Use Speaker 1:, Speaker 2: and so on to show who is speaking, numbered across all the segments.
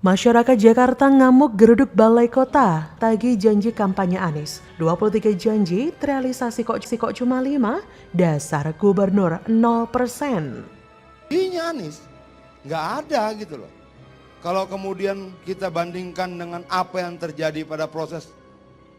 Speaker 1: Masyarakat Jakarta ngamuk geruduk Balai Kota, tagih janji kampanye Anies. 23 janji, terrealisasi kok cuma 5, dasar gubernur 0%.
Speaker 2: Ini Anies, nggak ada gitu loh. Kalau kemudian kita bandingkan dengan apa yang terjadi pada proses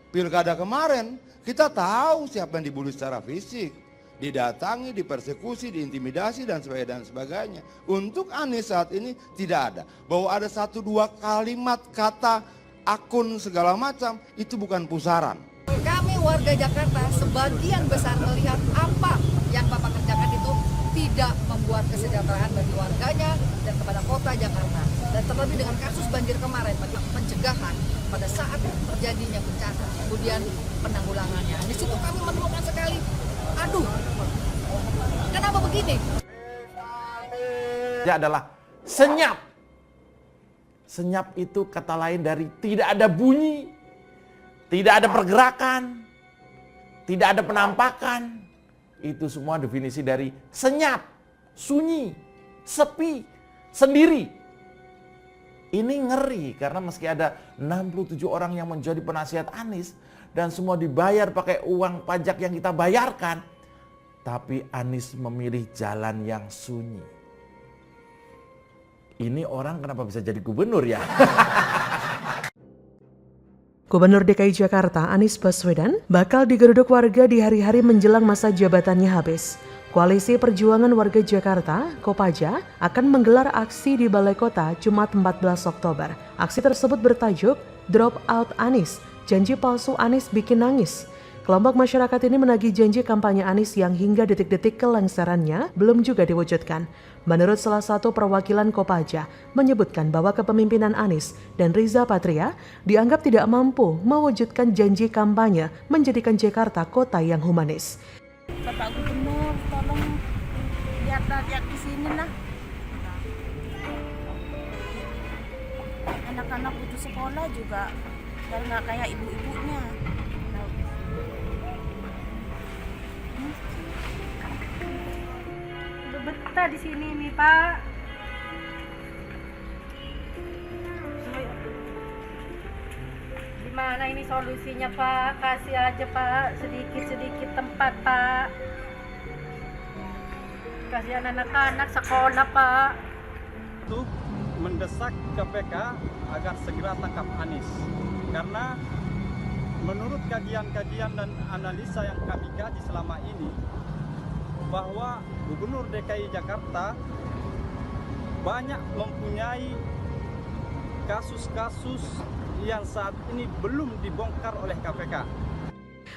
Speaker 2: pilkada kemarin, kita tahu siapa yang dibully secara fisik, didatangi, dipersekusi, diintimidasi dan sebagainya. Untuk Anies saat ini tidak ada. Bahwa ada 1-2 kalimat kata akun segala macam itu bukan pusaran.
Speaker 3: Kami warga Jakarta sebagian besar melihat apa yang Bapak kerjakan itu tidak membuat kesejahteraan bagi warganya dan kepada kota Jakarta. Dan terlebih dengan kasus banjir kemarin, bagi pencegahan pada saat terjadinya bencana, kemudian penanggulangannya. Di situ kami menemukan sekali, aduh, kenapa begini?
Speaker 4: Dia adalah senyap. Senyap itu kata lain dari tidak ada bunyi, tidak ada pergerakan, tidak ada penampakan. Itu semua definisi dari senyap, sunyi, sepi, sendiri. Ini ngeri karena meski ada 67 orang yang menjadi penasihat Anies dan semua dibayar pakai uang pajak yang kita bayarkan, tapi Anies memilih jalan yang sunyi. Ini orang kenapa bisa jadi gubernur ya?
Speaker 1: Gubernur DKI Jakarta Anies Baswedan bakal digeruduk warga di hari-hari menjelang masa jabatannya habis. Koalisi Perjuangan Warga Jakarta, Kopaja, akan menggelar aksi di Balai Kota Jumat 14 Oktober. Aksi tersebut bertajuk Drop Out Anies, janji palsu Anies bikin nangis. Kelompok masyarakat ini menagih janji kampanye Anies yang hingga detik-detik kelengserannya belum juga diwujudkan. Menurut salah satu perwakilan Kopaja, menyebutkan bahwa kepemimpinan Anies dan Riza Patria dianggap tidak mampu mewujudkan janji kampanye menjadikan Jakarta kota yang humanis.
Speaker 5: Bapak Gubernur, tolong lihat di sini lah. Anak-anak putus sekolah juga, biar nggak kayak ibu-ibunya. Udah betah di sini nih Pak. Gimana ini solusinya Pak? Kasih aja Pak, sedikit-sedikit tempat Pak. Kasihan anak-anak sekolah Pak.
Speaker 6: Untuk mendesak KPK agar segera tangkap Anies. Karena menurut kajian-kajian dan analisa yang kami kaji selama ini, bahwa Gubernur DKI Jakarta banyak mempunyai kasus-kasus yang saat ini belum dibongkar oleh KPK.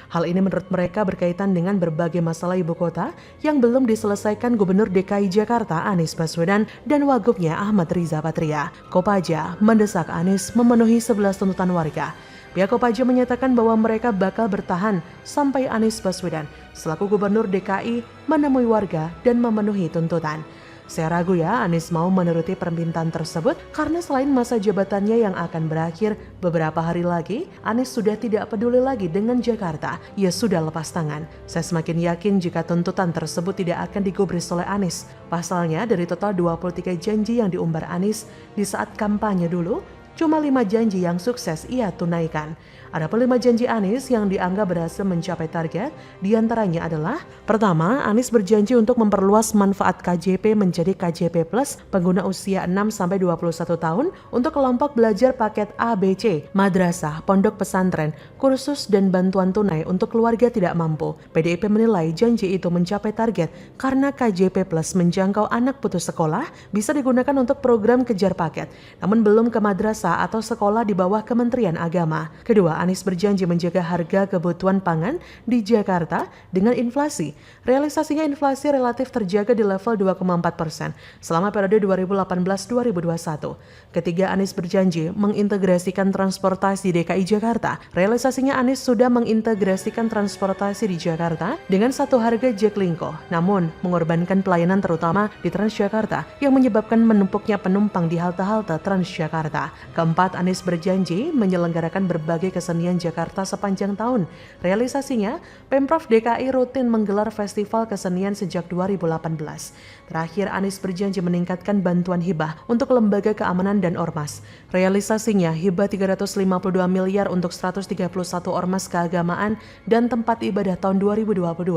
Speaker 1: Hal ini menurut mereka berkaitan dengan berbagai masalah ibu kota yang belum diselesaikan Gubernur DKI Jakarta Anies Baswedan dan Wagubnya Ahmad Riza Patria. Kopaja mendesak Anies memenuhi 11 tuntutan warga. Pihak Kopaja menyatakan bahwa mereka bakal bertahan sampai Anies Baswedan selaku Gubernur DKI menemui warga dan memenuhi tuntutan. Saya ragu ya Anies mau menuruti permintaan tersebut karena selain masa jabatannya yang akan berakhir beberapa hari lagi, Anies sudah tidak peduli lagi dengan Jakarta. Ia sudah lepas tangan. Saya semakin yakin jika tuntutan tersebut tidak akan digubris oleh Anies. Pasalnya dari total 23 janji yang diumbar Anies di saat kampanye dulu, cuma 5 janji yang sukses ia tunaikan. Ada 5 janji Anies yang dianggap berhasil mencapai target, diantaranya adalah: pertama, Anies berjanji untuk memperluas manfaat KJP menjadi KJP Plus pengguna usia 6-21 tahun untuk kelompok belajar paket ABC, madrasah, pondok pesantren, kursus dan bantuan tunai untuk keluarga tidak mampu. PDIP menilai janji itu mencapai target karena KJP Plus menjangkau anak putus sekolah bisa digunakan untuk program kejar paket, namun belum ke madrasah atau sekolah di bawah Kementerian Agama. Kedua, Anies berjanji menjaga harga kebutuhan pangan di Jakarta dengan inflasi. Realisasinya inflasi relatif terjaga di level 2,4% selama periode 2018-2021. Ketiga, Anies berjanji mengintegrasikan transportasi DKI Jakarta. Realisasinya Anies sudah mengintegrasikan transportasi di Jakarta dengan satu harga Jaklingko, namun mengorbankan pelayanan terutama di Transjakarta yang menyebabkan menumpuknya penumpang di halte-halte Transjakarta. Keempat, Anies berjanji menyelenggarakan berbagai kesenian Jakarta sepanjang tahun. Realisasinya, Pemprov DKI rutin menggelar festival kesenian sejak 2018. Terakhir, Anies berjanji meningkatkan bantuan hibah untuk lembaga keamanan dan ormas. Realisasinya, hibah 352 miliar untuk 131 ormas keagamaan dan tempat ibadah tahun 2022.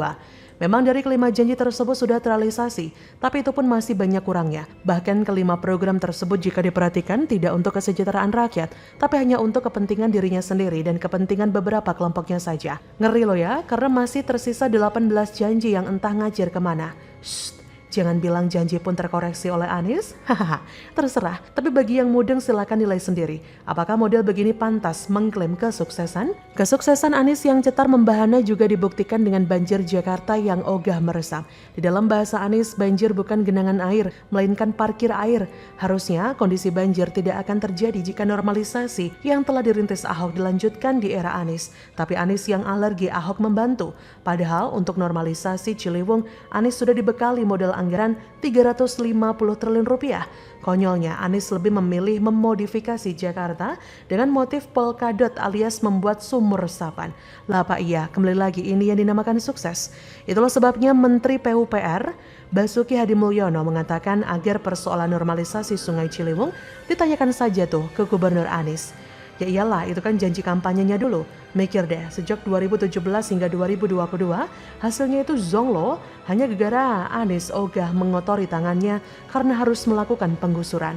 Speaker 1: Memang dari kelima janji tersebut sudah terrealisasi, tapi itu pun masih banyak kurangnya. Bahkan kelima program tersebut jika diperhatikan tidak untuk kesejahteraan rakyat, tapi hanya untuk kepentingan dirinya sendiri dan kepentingan beberapa kelompoknya saja. Ngeri loh ya, karena masih tersisa 18 janji yang entah ngajar kemana. Shh. Jangan bilang janji pun terkoreksi oleh Anies. Hahaha, terserah. Tapi bagi yang mudeng silakan nilai sendiri. Apakah model begini pantas mengklaim kesuksesan? Kesuksesan Anies yang cetar membahana juga dibuktikan dengan banjir Jakarta yang ogah meresap. Di dalam bahasa Anies, banjir bukan genangan air, melainkan parkir air. Harusnya kondisi banjir tidak akan terjadi jika normalisasi yang telah dirintis Ahok dilanjutkan di era Anies. Tapi Anies yang alergi Ahok membantu. Padahal untuk normalisasi Ciliwung, Anies sudah dibekali modal anggaran 350 triliun rupiah. Konyolnya, Anies lebih memilih memodifikasi Jakarta dengan motif polkadot alias membuat sumur resapan. Lah Pak iya, kembali lagi ini yang dinamakan sukses. Itulah sebabnya Menteri PUPR Basuki Hadimulyono mengatakan agar persoalan normalisasi Sungai Ciliwung ditanyakan saja tuh ke Gubernur Anies. Ya iyalah, itu kan janji kampanyenya dulu. Mikir deh, sejak 2017 hingga 2022, hasilnya itu zonk loh. Hanya gegara Anies ogah mengotori tangannya karena harus melakukan penggusuran.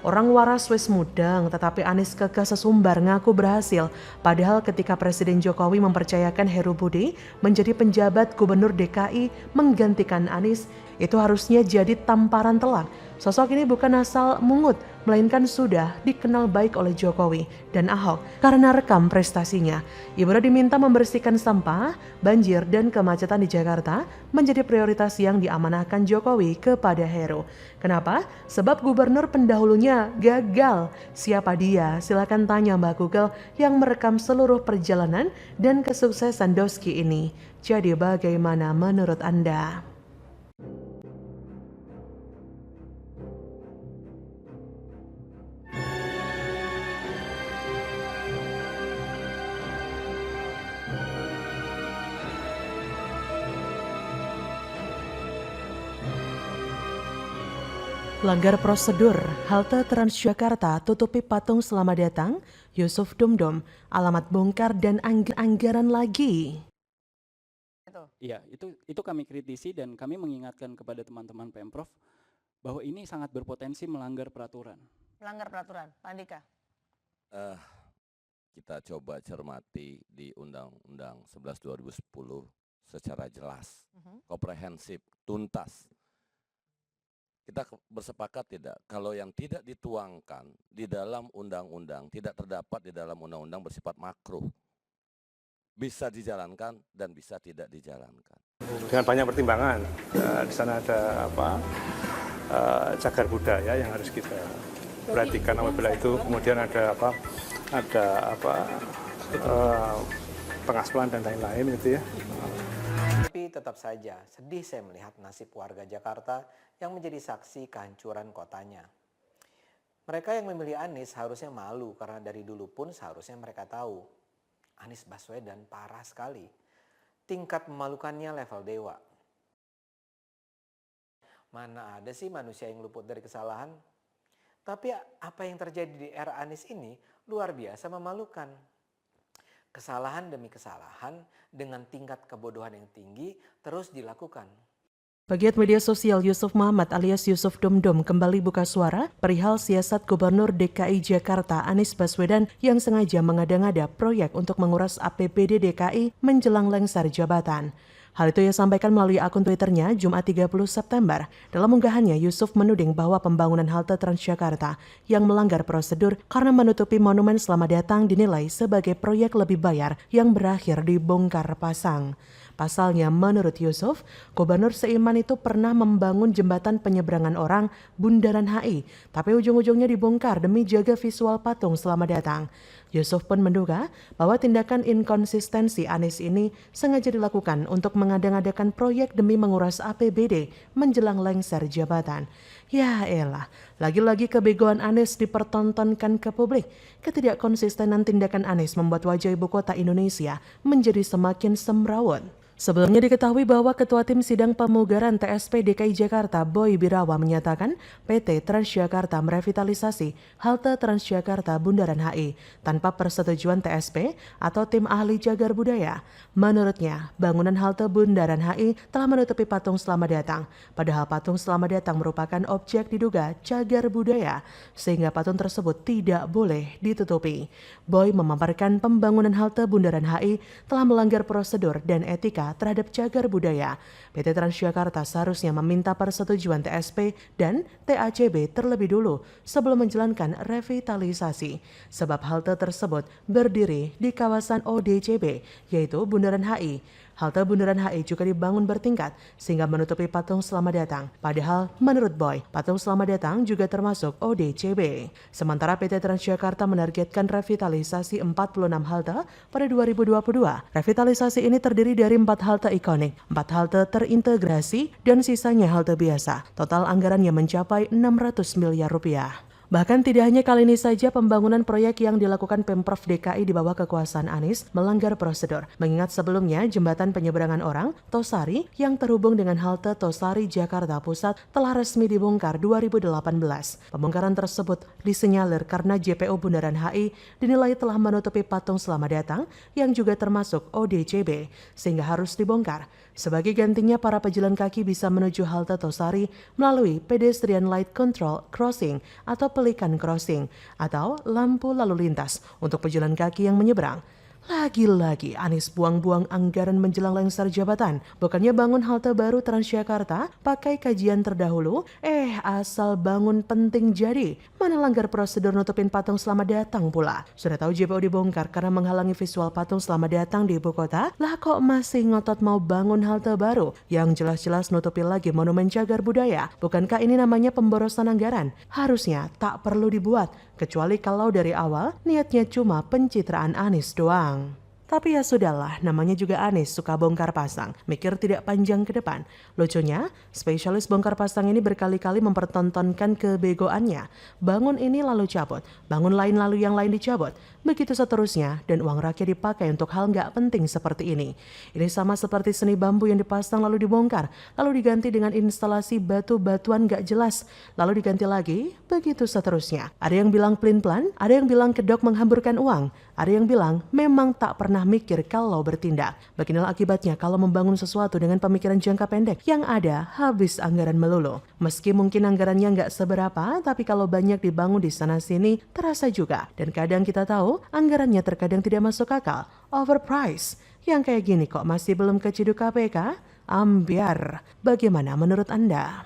Speaker 1: Orang waras wis mudeng, tetapi Anies kekeh sesumbar ngaku berhasil. Padahal ketika Presiden Jokowi mempercayakan Heru Budi menjadi penjabat Gubernur DKI menggantikan Anies, itu harusnya jadi tamparan telak. Sosok ini bukan asal mungut, melainkan sudah dikenal baik oleh Jokowi dan Ahok karena rekam prestasinya. Ibra diminta membersihkan sampah, banjir, dan kemacetan di Jakarta menjadi prioritas yang diamanahkan Jokowi kepada Heru. Kenapa? Sebab gubernur pendahulunya gagal. Siapa dia? Silakan tanya Mbak Google yang merekam seluruh perjalanan dan kesuksesan Doski ini. Jadi bagaimana menurut Anda? Langgar prosedur, halte Transjakarta tutupi patung selamat datang, Yusuf Dumdum, alamat bongkar dan anggaran lagi.
Speaker 7: Iya, itu kami kritisi dan kami mengingatkan kepada teman-teman Pemprov bahwa ini sangat berpotensi melanggar peraturan.
Speaker 8: Melanggar peraturan, Pak Andika?
Speaker 9: Kita coba cermati di Undang-Undang 11 2010 secara jelas, komprehensif, tuntas. Kita bersepakat tidak, kalau yang tidak dituangkan di dalam undang-undang, tidak terdapat di dalam undang-undang bersifat makruh, bisa dijalankan dan bisa tidak dijalankan.
Speaker 6: Dengan banyak pertimbangan, di sana ada cagar budaya yang harus kita perhatikan apabila itu kemudian ada pengaspalan dan lain-lain gitu ya.
Speaker 10: Tapi tetap saja sedih saya melihat nasib warga Jakarta yang menjadi saksi kehancuran kotanya. Mereka yang memilih Anies harusnya malu karena dari dulu pun seharusnya mereka tahu Anies Baswedan parah sekali. Tingkat memalukannya level dewa. Mana ada sih manusia yang luput dari kesalahan? Tapi apa yang terjadi di era Anies ini luar biasa memalukan. Kesalahan demi kesalahan dengan tingkat kebodohan yang tinggi terus dilakukan.
Speaker 1: Pegiat media sosial Yusuf Muhammad alias Yusuf Dumdum kembali buka suara perihal siasat Gubernur DKI Jakarta Anies Baswedan yang sengaja mengada-ngada proyek untuk menguras APBD DKI menjelang lengser jabatan. Hal itu ia sampaikan melalui akun Twitternya Jumat 30 September. Dalam unggahannya, Yusuf menuding bahwa pembangunan halte Transjakarta yang melanggar prosedur karena menutupi monumen selamat datang dinilai sebagai proyek lebih bayar yang berakhir dibongkar pasang. Pasalnya, menurut Yusuf, Gubernur seiman itu pernah membangun jembatan penyeberangan orang Bundaran HI, tapi ujung-ujungnya dibongkar demi jaga visual patung selamat datang. Yusuf pun menduga bahwa tindakan inkonsistensi Anies ini sengaja dilakukan untuk mengada-ngadakan proyek demi menguras APBD menjelang lengser jabatan. Ya elah, lagi-lagi kebegoan Anies dipertontonkan ke publik. Ketidakkonsistenan tindakan Anies membuat wajah ibu kota Indonesia menjadi semakin semrawut. Sebelumnya diketahui bahwa Ketua Tim Sidang Pemugaran TSP DKI Jakarta Boy Birawa menyatakan PT Transjakarta merevitalisasi halte Transjakarta Bundaran HI tanpa persetujuan TSP atau Tim Ahli Cagar Budaya. Menurutnya, bangunan halte Bundaran HI telah menutupi patung Selamat Datang, padahal patung Selamat Datang merupakan objek diduga cagar budaya, sehingga patung tersebut tidak boleh ditutupi. Boy memaparkan pembangunan halte Bundaran HI telah melanggar prosedur dan etika terhadap cagar budaya. PT Transjakarta seharusnya meminta persetujuan TSP dan TACB terlebih dulu sebelum menjalankan revitalisasi. Sebab halte tersebut berdiri di kawasan ODCB, yaitu Bundaran HI. Halte Bundaran HI juga dibangun bertingkat sehingga menutupi patung Selamat Datang. Padahal menurut Boy, patung Selamat Datang juga termasuk ODCB. Sementara PT Transjakarta menargetkan revitalisasi 46 halte pada 2022. Revitalisasi ini terdiri dari 4 halte ikonik, 4 halte terintegrasi, dan sisanya halte biasa. Total anggarannya mencapai 600 miliar rupiah. Bahkan tidak hanya kali ini saja pembangunan proyek yang dilakukan Pemprov DKI di bawah kekuasaan Anies melanggar prosedur. Mengingat sebelumnya jembatan penyeberangan orang Tosari yang terhubung dengan halte Tosari Jakarta Pusat telah resmi dibongkar 2018. Pembongkaran tersebut disinyalir karena JPO Bundaran HI dinilai telah menutupi patung Selamat Datang yang juga termasuk ODCB sehingga harus dibongkar. Sebagai gantinya para pejalan kaki bisa menuju halte Tosari melalui Pedestrian Light Control Crossing atau Pelikan Crossing atau lampu lalu lintas untuk pejalan kaki yang menyeberang. Lagi-lagi Anies buang-buang anggaran menjelang lengser jabatan. Bukannya bangun halte baru Transjakarta pakai kajian terdahulu, asal bangun penting jadi. Mana langgar prosedur nutupin patung Selamat Datang pula. Sudah tahu JPO dibongkar karena menghalangi visual patung Selamat Datang di ibu kota, lah kok masih ngotot mau bangun halte baru yang jelas-jelas nutupi lagi monumen cagar budaya. Bukankah ini namanya pemborosan anggaran? Harusnya tak perlu dibuat, kecuali kalau dari awal niatnya cuma pencitraan Anies doang. Tapi ya sudahlah, namanya juga Anies suka bongkar pasang, mikir tidak panjang ke depan. Lucunya, spesialis bongkar pasang ini berkali-kali mempertontonkan kebegoannya. Bangun ini lalu cabut, bangun lain lalu yang lain dicabut. Begitu seterusnya, dan uang rakyat dipakai untuk hal nggak penting seperti ini. Ini sama seperti seni bambu yang dipasang lalu dibongkar, lalu diganti dengan instalasi batu-batuan nggak jelas, lalu diganti lagi, begitu seterusnya. Ada yang bilang pelin-pelan, ada yang bilang kedok menghamburkan uang, ada yang bilang memang tak pernah mikir kalau bertindak. Beginilah akibatnya kalau membangun sesuatu dengan pemikiran jangka pendek, yang ada habis anggaran melulu. Meski mungkin anggarannya nggak seberapa, tapi kalau banyak dibangun di sana-sini, terasa juga. Dan kadang kita tahu, anggarannya terkadang tidak masuk akal, overpriced. Yang kayak gini kok masih belum keciduk KPK? Ambiar. Bagaimana menurut Anda?